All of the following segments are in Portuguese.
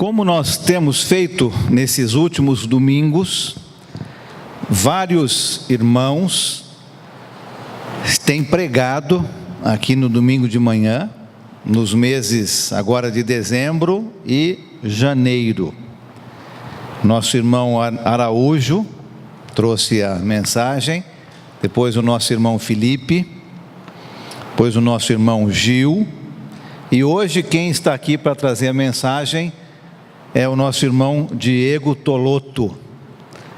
Como nós temos feito nesses últimos domingos, vários irmãos têm pregado aqui no domingo de manhã, nos meses agora de dezembro e janeiro. Nosso irmão Araújo trouxe a mensagem, depois o nosso irmão Felipe, depois o nosso irmão Gil, e hoje quem está aqui para trazer a mensagem é o nosso irmão Diego Toloto.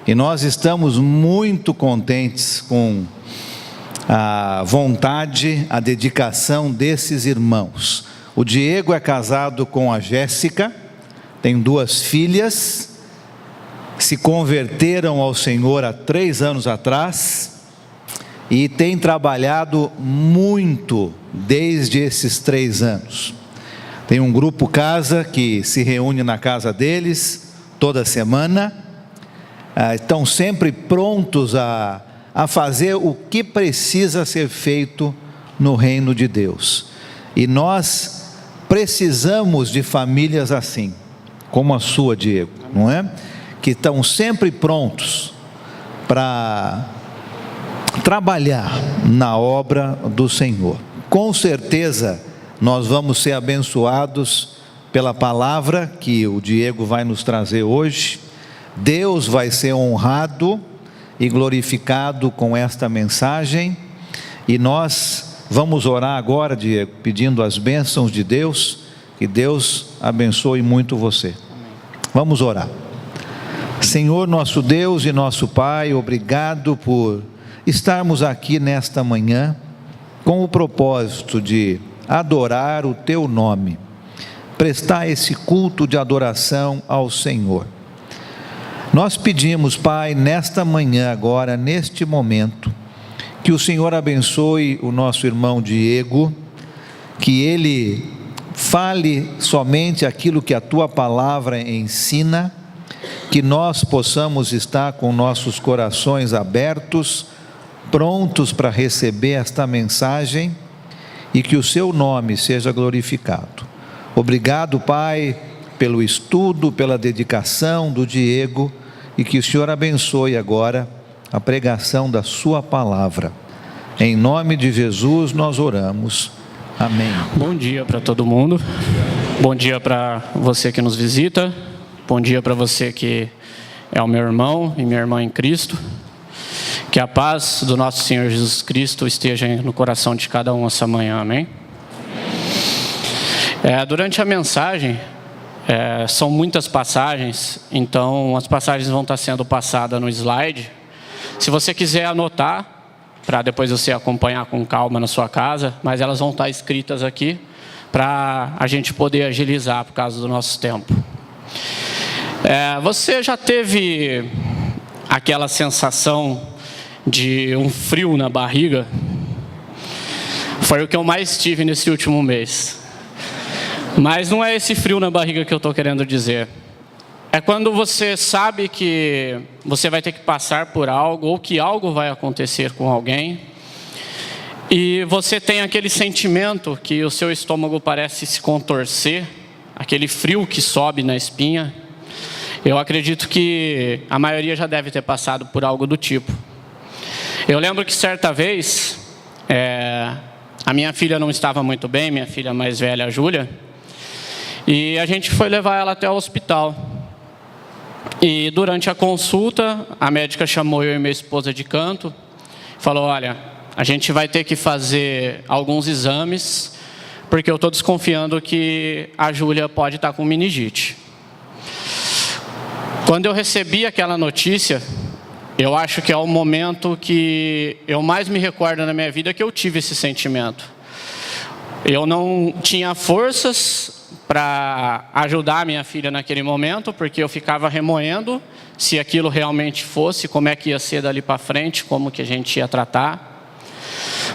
E nós estamos muito contentes com a vontade, a dedicação desses irmãos. O Diego é casado com a Jéssica, tem 2 filhas, se converteram ao Senhor há 3 anos atrás e tem trabalhado muito desde esses 3 anos. Tem um grupo casa que se reúne na casa deles toda semana, estão sempre prontos a fazer o que precisa ser feito no reino de Deus. E nós precisamos de famílias assim, como a sua, Diego, não é? Que estão sempre prontos para trabalhar na obra do Senhor. Com certeza nós vamos ser abençoados pela palavra que o Diego vai nos trazer hoje. Deus vai ser honrado e glorificado com esta mensagem, e nós vamos orar agora, Diego, pedindo as bênçãos de Deus, que Deus abençoe muito você. Vamos orar. Senhor nosso Deus e nosso Pai, obrigado por estarmos aqui nesta manhã com o propósito de adorar o Teu nome, prestar esse culto de adoração ao Senhor. Nós pedimos, Pai, nesta manhã agora, neste momento, que o Senhor abençoe o nosso irmão Diego, que ele fale somente aquilo que a Tua palavra ensina, que nós possamos estar com nossos corações abertos, prontos para receber esta mensagem, e que o Seu nome seja glorificado. Obrigado, Pai, pelo estudo, pela dedicação do Diego, e que o Senhor abençoe agora a pregação da Sua palavra. Em nome de Jesus nós oramos. Amém. Bom dia para todo mundo. Bom dia para você que nos visita. Bom dia para você que é o meu irmão e minha irmã em Cristo. Que a paz do nosso Senhor Jesus Cristo esteja no coração de cada um essa manhã, amém? Durante a mensagem, são muitas passagens, então as passagens vão estar sendo passadas no slide. Se você quiser anotar, para depois você acompanhar com calma na sua casa, mas elas vão estar escritas aqui, para a gente poder agilizar por causa do nosso tempo. Você já teve aquela sensação de um frio na barriga? Foi o que eu mais tive nesse último mês. Mas não é esse frio na barriga que eu estou querendo dizer. É quando você sabe que você vai ter que passar por algo, ou que algo vai acontecer com alguém, e você tem aquele sentimento que o seu estômago parece se contorcer, aquele frio que sobe na espinha. Eu acredito que a maioria já deve ter passado por algo do tipo. Eu lembro que certa vez, a minha filha não estava muito bem, minha filha mais velha, a Júlia, e a gente foi levar ela até o hospital. E durante a consulta, a médica chamou eu e minha esposa de canto, falou: olha, a gente vai ter que fazer alguns exames, porque eu estou desconfiando que a Júlia pode estar com meningite. Quando eu recebi aquela notícia, eu acho que é o momento que eu mais me recordo na minha vida que eu tive esse sentimento. Eu não tinha forças para ajudar a minha filha naquele momento, porque eu ficava remoendo se aquilo realmente fosse, como é que ia ser dali para frente, como que a gente ia tratar.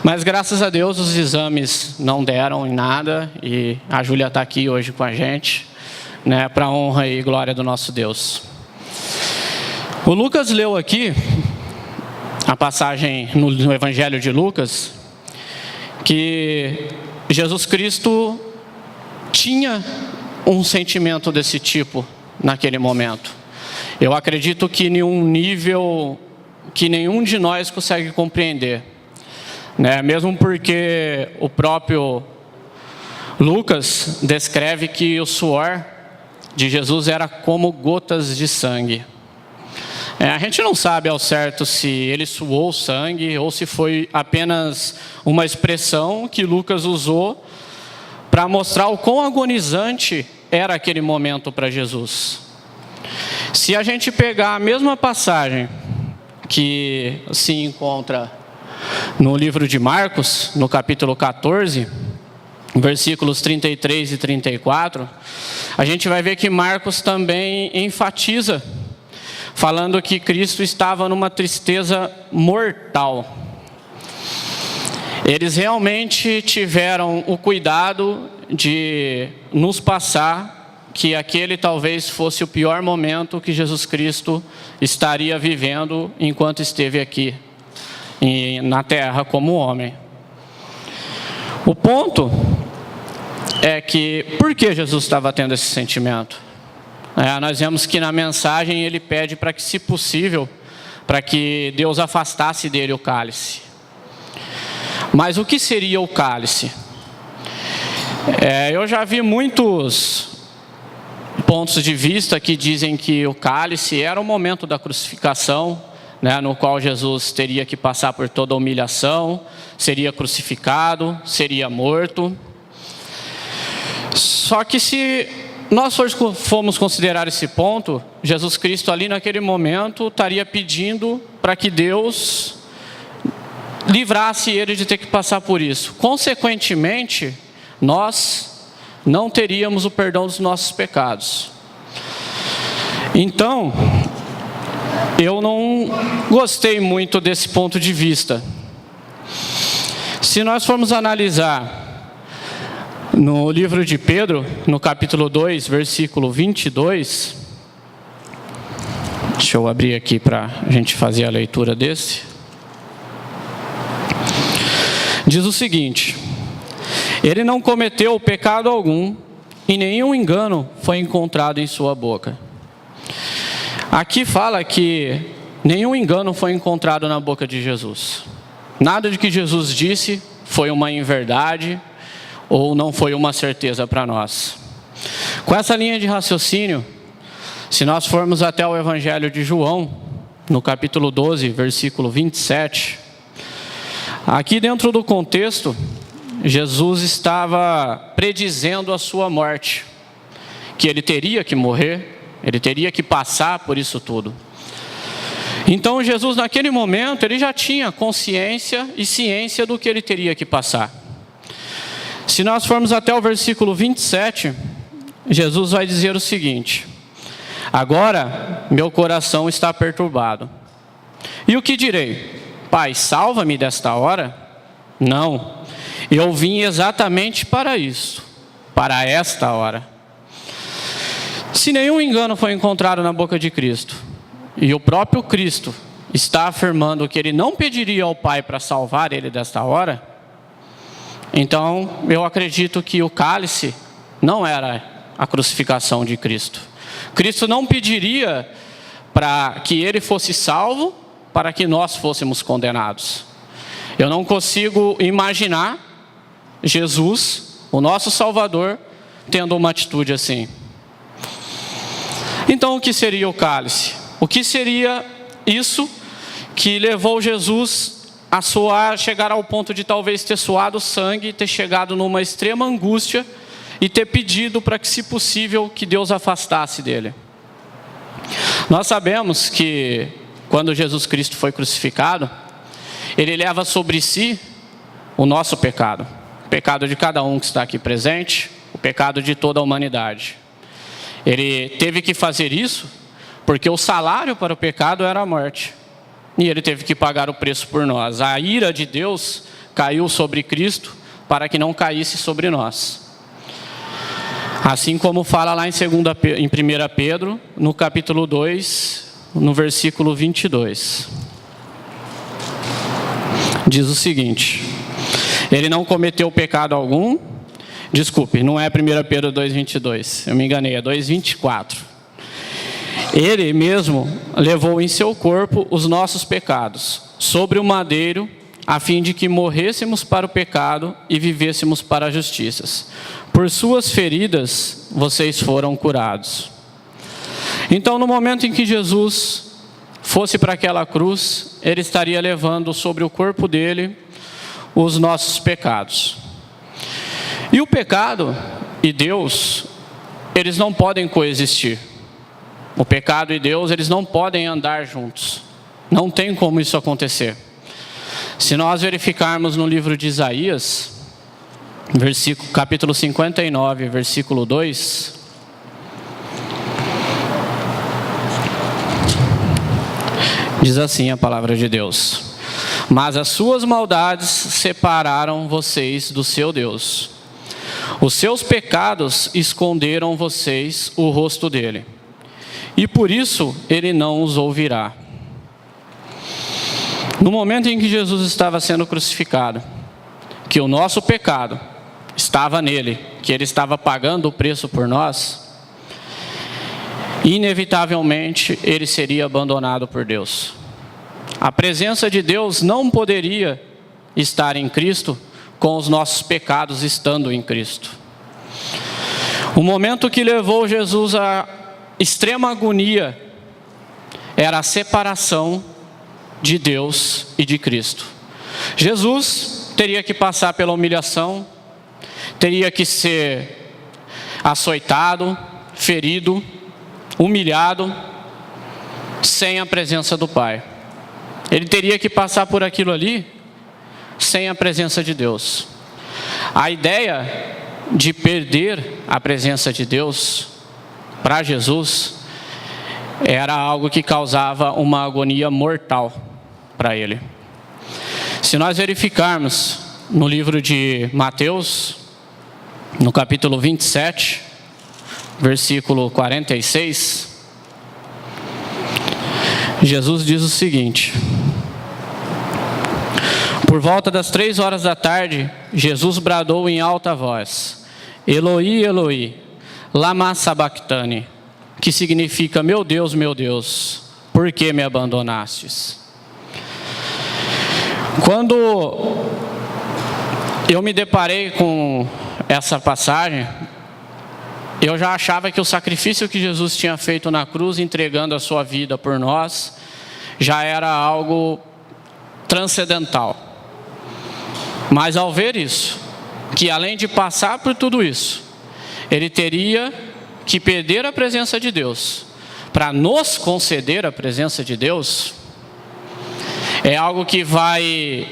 Mas graças a Deus os exames não deram em nada, e a Júlia está aqui hoje com a gente, né, para a honra e glória do nosso Deus. O Lucas leu aqui a passagem no Evangelho de Lucas, que Jesus Cristo tinha um sentimento desse tipo naquele momento. Eu acredito que em um nível que nenhum de nós consegue compreender, né? Mesmo porque o próprio Lucas descreve que o suor de Jesus era como gotas de sangue. A gente não sabe ao certo se ele suou sangue ou se foi apenas uma expressão que Lucas usou para mostrar o quão agonizante era aquele momento para Jesus. Se a gente pegar a mesma passagem que se encontra no livro de Marcos, no capítulo 14, versículos 33 e 34, a gente vai ver que Marcos também enfatiza, falando que Cristo estava numa tristeza mortal. Eles realmente tiveram o cuidado de nos passar que aquele talvez fosse o pior momento que Jesus Cristo estaria vivendo enquanto esteve aqui na terra como homem. O ponto é que, por que Jesus estava tendo esse sentimento? Nós vemos que na mensagem ele pede para que, se possível, para que Deus afastasse dele o cálice. Mas o que seria o cálice? Eu já vi muitos pontos de vista que dizem que o cálice era o momento da crucificação, né, no qual Jesus teria que passar por toda a humilhação, seria crucificado, seria morto. Só que se nós formos considerar esse ponto, Jesus Cristo ali naquele momento estaria pedindo para que Deus livrasse ele de ter que passar por isso. Consequentemente, nós não teríamos o perdão dos nossos pecados. Então, eu não gostei muito desse ponto de vista. Se nós formos analisar no livro de Pedro, no capítulo 2, versículo 22, deixa eu abrir aqui para a gente fazer a leitura desse. Diz o seguinte: ele não cometeu pecado algum e nenhum engano foi encontrado em sua boca. Aqui fala que nenhum engano foi encontrado na boca de Jesus. Nada de que Jesus disse foi uma inverdade ou não foi uma certeza para nós. Com essa linha de raciocínio, se nós formos até o Evangelho de João, no capítulo 12, versículo 27, aqui dentro do contexto, Jesus estava predizendo a sua morte, que ele teria que morrer, ele teria que passar por isso tudo. Então Jesus naquele momento, ele já tinha consciência e ciência do que ele teria que passar. Se nós formos até o versículo 27, Jesus vai dizer o seguinte: agora meu coração está perturbado. E o que direi? Pai, salva-me desta hora? Não, eu vim exatamente para isso, para esta hora. Se nenhum engano foi encontrado na boca de Cristo, e o próprio Cristo está afirmando que ele não pediria ao Pai para salvar ele desta hora, então eu acredito que o cálice não era a crucificação de Cristo. Cristo não pediria para que ele fosse salvo para que nós fôssemos condenados. Eu não consigo imaginar Jesus, o nosso Salvador, tendo uma atitude assim. Então o que seria o cálice? O que seria isso que levou Jesus a suar, chegar ao ponto de talvez ter suado sangue, ter chegado numa extrema angústia e ter pedido para que, se possível, que Deus afastasse dele? Nós sabemos que quando Jesus Cristo foi crucificado, ele leva sobre si o nosso pecado, o pecado de cada um que está aqui presente, o pecado de toda a humanidade. Ele teve que fazer isso porque o salário para o pecado era a morte. E ele teve que pagar o preço por nós. A ira de Deus caiu sobre Cristo para que não caísse sobre nós. Assim como fala lá em 1 Pedro, no capítulo 2, no versículo 22. Diz o seguinte: ele não cometeu pecado algum Desculpe, não é 1 Pedro 2,22. Eu me enganei, é 2,24. Ele mesmo levou em seu corpo os nossos pecados, sobre o madeiro, a fim de que morrêssemos para o pecado e vivêssemos para a justiça. Por suas feridas, vocês foram curados. Então, no momento em que Jesus fosse para aquela cruz, ele estaria levando sobre o corpo dele os nossos pecados. E o pecado e Deus, eles não podem coexistir. O pecado e Deus, eles não podem andar juntos. Não tem como isso acontecer. Se nós verificarmos no livro de Isaías, capítulo 59, versículo 2, diz assim a palavra de Deus: mas as suas maldades separaram vocês do seu Deus. Os seus pecados esconderam vocês o rosto dele. E por isso ele não os ouvirá. No momento em que Jesus estava sendo crucificado, que o nosso pecado estava nele, que ele estava pagando o preço por nós, inevitavelmente ele seria abandonado por Deus. A presença de Deus não poderia estar em Cristo com os nossos pecados estando em Cristo. O momento que levou Jesus à extrema agonia era a separação de Deus e de Cristo. Jesus teria que passar pela humilhação, teria que ser açoitado, ferido, humilhado, sem a presença do Pai. Ele teria que passar por aquilo ali, sem a presença de Deus. A ideia de perder a presença de Deus para Jesus era algo que causava uma agonia mortal para ele. Se nós verificarmos no livro de Mateus, no capítulo 27, versículo 46, Jesus diz o seguinte: por volta das 3 horas da tarde, Jesus bradou em alta voz: Eloi, Eloi, lama sabachthani, que significa: meu Deus, por que me abandonastes? Quando eu me deparei com essa passagem, eu já achava que o sacrifício que Jesus tinha feito na cruz, entregando a sua vida por nós, já era algo transcendental. Mas ao ver isso, que além de passar por tudo isso, ele teria que perder a presença de Deus para nos conceder a presença de Deus, é algo que vai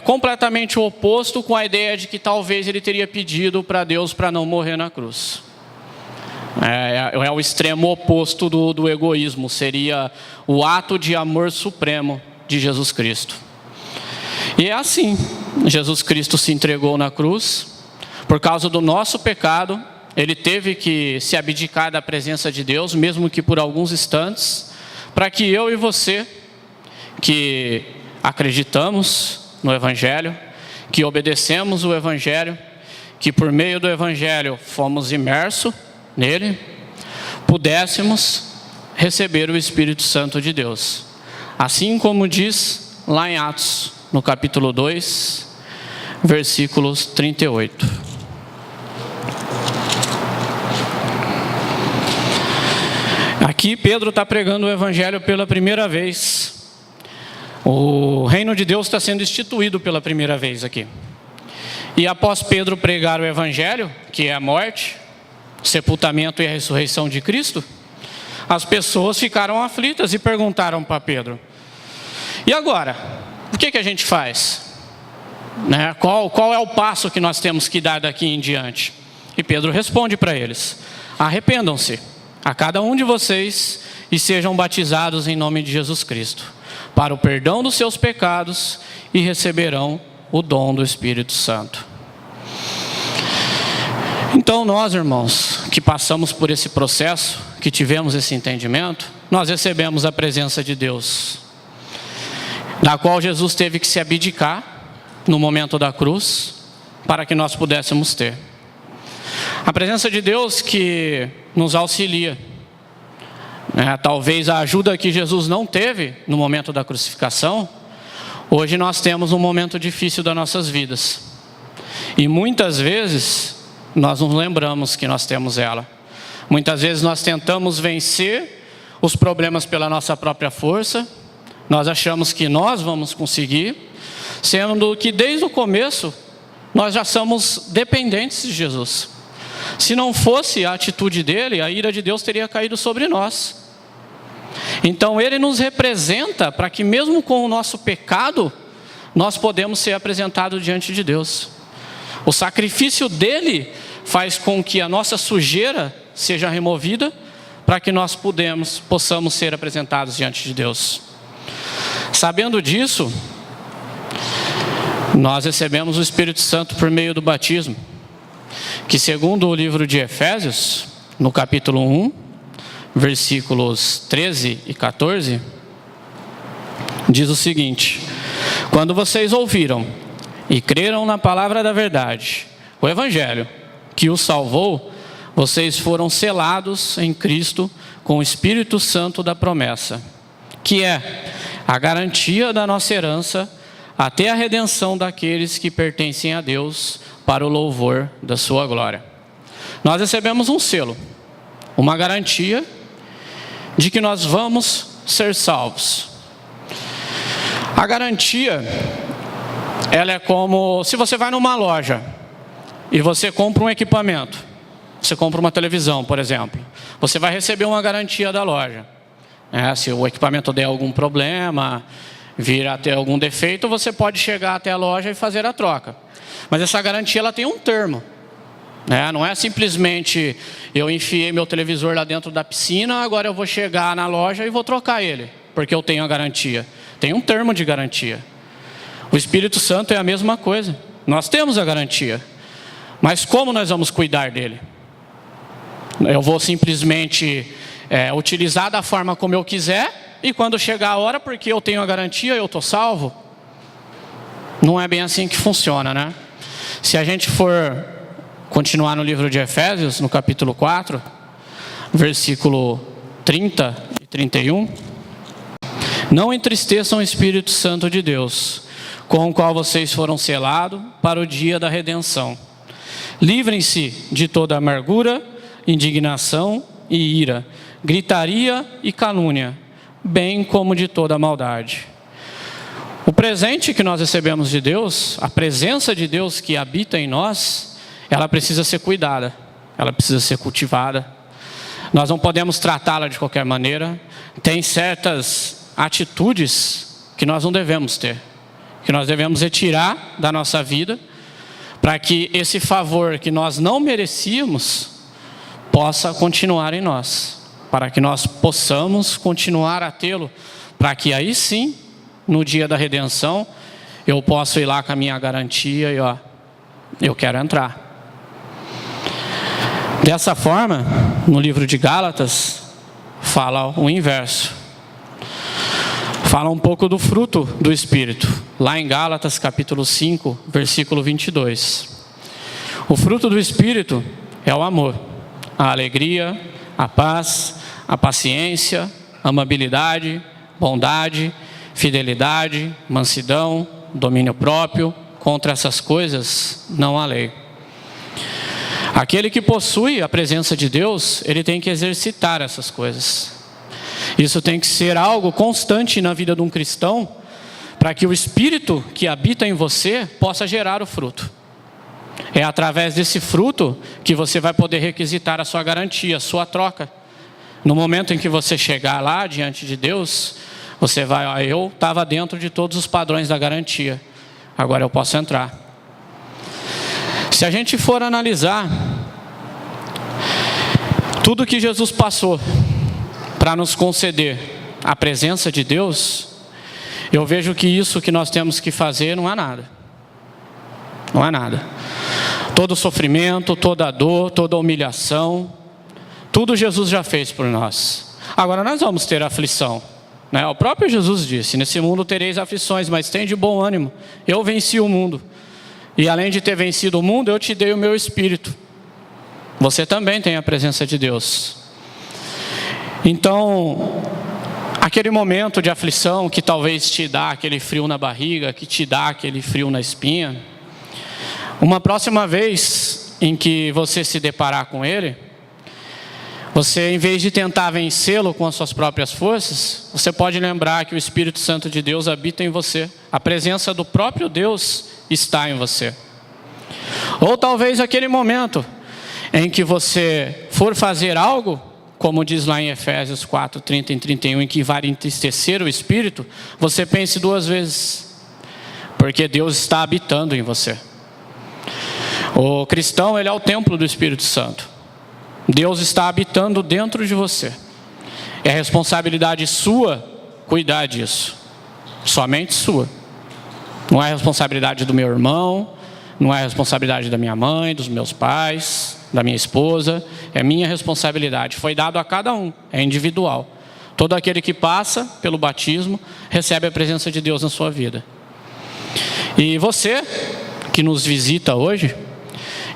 completamente oposto com a ideia de que talvez ele teria pedido para Deus para não morrer na cruz. É o extremo oposto do egoísmo, seria o ato de amor supremo de Jesus Cristo. E é assim, Jesus Cristo se entregou na cruz, por causa do nosso pecado, ele teve que se abdicar da presença de Deus, mesmo que por alguns instantes, para que eu e você, que acreditamos no Evangelho, que obedecemos o Evangelho, que por meio do Evangelho fomos imersos nele, pudéssemos receber o Espírito Santo de Deus. Assim como diz lá em Atos, no capítulo 2, versículos 38. Aqui Pedro está pregando o Evangelho pela primeira vez. O reino de Deus está sendo instituído pela primeira vez aqui. E após Pedro pregar o Evangelho, que é a morte, o sepultamento e a ressurreição de Cristo, as pessoas ficaram aflitas e perguntaram para Pedro: e agora? O que a gente faz? Qual é o passo que nós temos que dar daqui em diante? E Pedro responde para eles: arrependam-se, a cada um de vocês, e sejam batizados em nome de Jesus Cristo, para o perdão dos seus pecados, e receberão o dom do Espírito Santo. Então nós, irmãos, que passamos por esse processo, que tivemos esse entendimento, nós recebemos a presença de Deus, da qual Jesus teve que se abdicar no momento da cruz, para que nós pudéssemos ter. A presença de Deus que nos auxilia. Talvez a ajuda que Jesus não teve no momento da crucificação, hoje nós temos um momento difícil das nossas vidas. E muitas vezes nós não lembramos que nós temos ela. Muitas vezes nós tentamos vencer os problemas pela nossa própria força. Nós achamos que nós vamos conseguir, sendo que desde o começo nós já somos dependentes de Jesus. Se não fosse a atitude dele, a ira de Deus teria caído sobre nós. Então ele nos representa para que mesmo com o nosso pecado, nós podemos ser apresentados diante de Deus. O sacrifício dele faz com que a nossa sujeira seja removida, para que nós possamos ser apresentados diante de Deus. Sabendo disso, nós recebemos o Espírito Santo por meio do batismo, que segundo o livro de Efésios, no capítulo 1, versículos 13 e 14, diz o seguinte: quando vocês ouviram e creram na palavra da verdade, o Evangelho que os salvou, vocês foram selados em Cristo com o Espírito Santo da promessa, que é a garantia da nossa herança até a redenção daqueles que pertencem a Deus para o louvor da sua glória. Nós recebemos um selo, uma garantia de que nós vamos ser salvos. A garantia, ela é como se você vai numa loja e você compra um equipamento. Você compra uma televisão, por exemplo. Você vai receber uma garantia da loja. Se o equipamento der algum problema, vir a ter algum defeito, você pode chegar até a loja e fazer a troca. Mas essa garantia ela tem um termo. Não é simplesmente eu enfiei meu televisor lá dentro da piscina, agora eu vou chegar na loja e vou trocar ele, porque eu tenho a garantia. Tem um termo de garantia. O Espírito Santo é a mesma coisa. Nós temos a garantia. Mas como nós vamos cuidar dele? Eu vou simplesmente utilizar da forma como eu quiser, e quando chegar a hora, porque eu tenho a garantia, eu estou salvo? Não é bem assim que funciona, né? Se a gente for continuar no livro de Efésios, no capítulo 4, versículo 30 e 31, não entristeçam o Espírito Santo de Deus, com o qual vocês foram selados para o dia da redenção. Livrem-se de toda amargura, indignação e ira, gritaria e calúnia, bem como de toda maldade. O presente que nós recebemos de Deus, a presença de Deus que habita em nós, ela precisa ser cuidada, ela precisa ser cultivada. Nós não podemos tratá-la de qualquer maneira. Tem certas atitudes que nós não devemos ter, que nós devemos retirar da nossa vida, para que esse favor que nós não merecíamos possa continuar em nós, para que nós possamos continuar a tê-lo, para que aí sim, no dia da redenção, eu possa ir lá com a minha garantia e eu quero entrar. Dessa forma, no livro de Gálatas, fala o inverso. Fala um pouco do fruto do Espírito, lá em Gálatas capítulo 5, versículo 22. O fruto do Espírito é o amor, a alegria, a paz, a paciência, amabilidade, bondade, fidelidade, mansidão, domínio próprio. Contra essas coisas não há lei. Aquele que possui a presença de Deus, ele tem que exercitar essas coisas. Isso tem que ser algo constante na vida de um cristão, para que o Espírito que habita em você possa gerar o fruto. É através desse fruto que você vai poder requisitar a sua garantia, a sua troca. No momento em que você chegar lá diante de Deus, você vai, eu estava dentro de todos os padrões da garantia, agora eu posso entrar. Se a gente for analisar tudo que Jesus passou para nos conceder a presença de Deus, eu vejo que isso que nós temos que fazer não é nada. Não é nada. Todo o sofrimento, toda a dor, toda a humilhação, tudo Jesus já fez por nós. Agora nós vamos ter aflição, né? O próprio Jesus disse: nesse mundo tereis aflições, mas tem de bom ânimo, eu venci o mundo. E além de ter vencido o mundo, eu te dei o meu Espírito. Você também tem a presença de Deus. Então, aquele momento de aflição que talvez te dá aquele frio na barriga, que te dá aquele frio na espinha, uma próxima vez em que você se deparar com ele, você, em vez de tentar vencê-lo com as suas próprias forças, você pode lembrar que o Espírito Santo de Deus habita em você. A presença do próprio Deus está em você. Ou talvez aquele momento em que você for fazer algo, como diz lá em Efésios 4, 30 e 31, em que vai entristecer o Espírito, você pense duas vezes, porque Deus está habitando em você. O cristão, ele é o templo do Espírito Santo. Deus está habitando dentro de você. É responsabilidade sua cuidar disso. Somente sua. Não é responsabilidade do meu irmão, não é responsabilidade da minha mãe, dos meus pais, da minha esposa. É minha responsabilidade. Foi dado a cada um, é individual. Todo aquele que passa pelo batismo recebe a presença de Deus na sua vida. E você que nos visita hoje,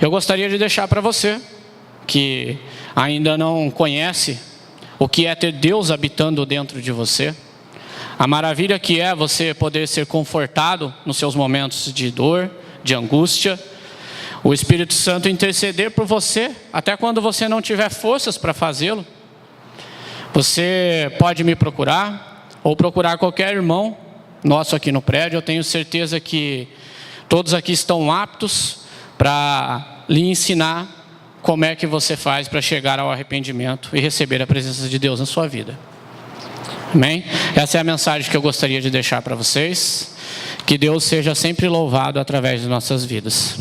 eu gostaria de deixar para você que ainda não conhece o que é ter Deus habitando dentro de você, a maravilha que é você poder ser confortado nos seus momentos de dor, de angústia, o Espírito Santo interceder por você, até quando você não tiver forças para fazê-lo. Você pode me procurar, ou procurar qualquer irmão nosso aqui no prédio. Eu tenho certeza que todos aqui estão aptos para lhe ensinar como é que você faz para chegar ao arrependimento e receber a presença de Deus na sua vida. Amém? Essa é a mensagem que eu gostaria de deixar para vocês. Que Deus seja sempre louvado através de nossas vidas.